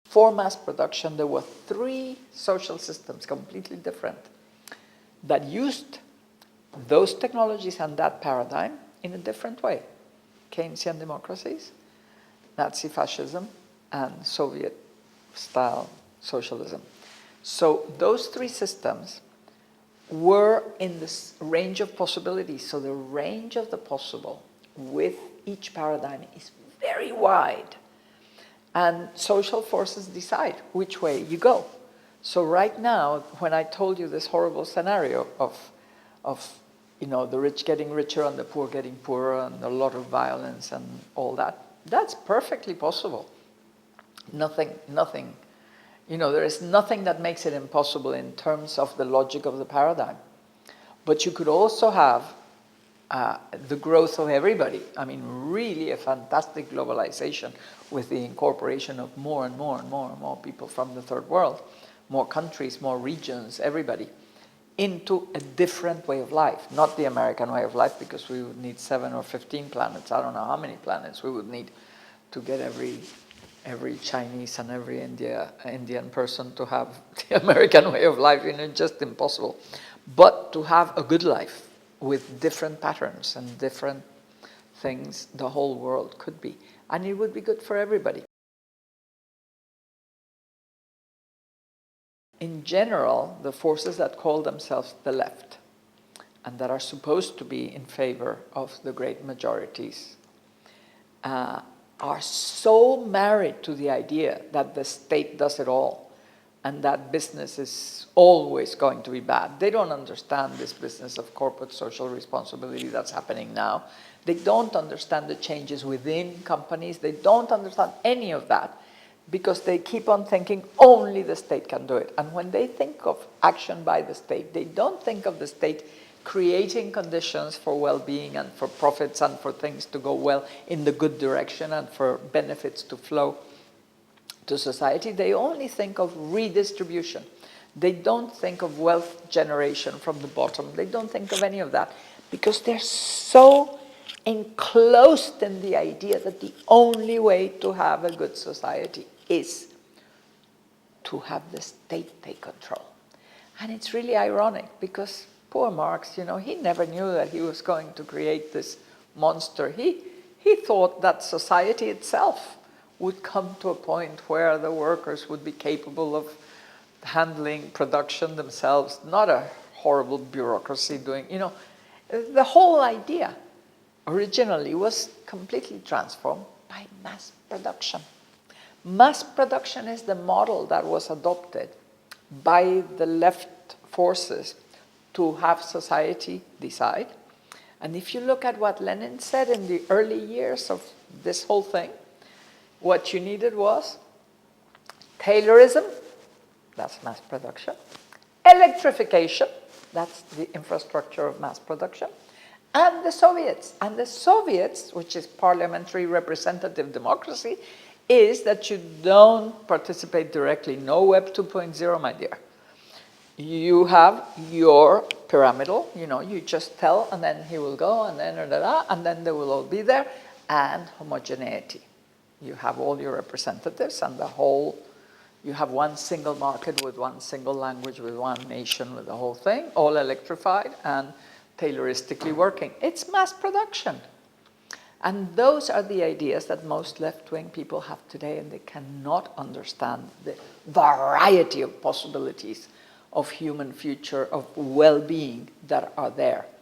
For mass production, there were three social systems, completely different, that used those technologies and that paradigm in a different way. Keynesian democracies, Nazi fascism, and Soviet-style socialism. So those three systems were in this range of possibilities. So the range of the possible with each paradigm is very wide. And social forces decide which way you go. So right now, when I told you this horrible scenario of the rich getting richer and the poor getting poorer and a lot of violence and all that, that's perfectly possible. Nothing, there is nothing that makes it impossible in terms of the logic of the paradigm. But you could also have the growth of everybody. I mean, really a fantastic globalization with the incorporation of more and more and more and more people from the third world, more countries, more regions, everybody, into a different way of life. Not the American way of life, because we would need 7 or 15 planets. I don't know how many planets we would need to get every Chinese and every Indian person to have the American way of life. Just impossible. But to have a good life with different patterns and different things, the whole world could be. And it would be good for everybody. In general, the forces that call themselves the left and that are supposed to be in favor of the great majorities are so married to the idea that the state does it all and that business is always going to be bad. They don't understand this business of corporate social responsibility that's happening now. They don't understand the changes within companies. They don't understand any of that because they keep on thinking only the state can do it. And when they think of action by the state, they don't think of the state creating conditions for well-being and for profits and for things to go well in the good direction and for benefits to flow to society. They only think of redistribution. They don't think of wealth generation from the bottom. They don't think of any of that because they're so enclosed in the idea that the only way to have a good society is to have the state take control. And it's really ironic because poor Marx, he never knew that he was going to create this monster. He thought that society itself would come to a point where the workers would be capable of handling production themselves, not a horrible bureaucracy doing, the whole idea originally was completely transformed by mass production. Mass production is the model that was adopted by the left forces to have society decide. And if you look at what Lenin said in the early years of this whole thing, what you needed was Taylorism, that's mass production, electrification, that's the infrastructure of mass production, and the Soviets. And the Soviets, which is parliamentary representative democracy, is that you don't participate directly. No Web 2.0, my dear. You have your pyramidal, you just tell, and then he will go, and then and then they will all be there, and homogeneity. You have all your representatives and you have one single market with one single language, with one nation, with the whole thing, all electrified and Tayloristically working. It's mass production. And those are the ideas that most left-wing people have today, and they cannot understand the variety of possibilities of human future, of well-being that are there.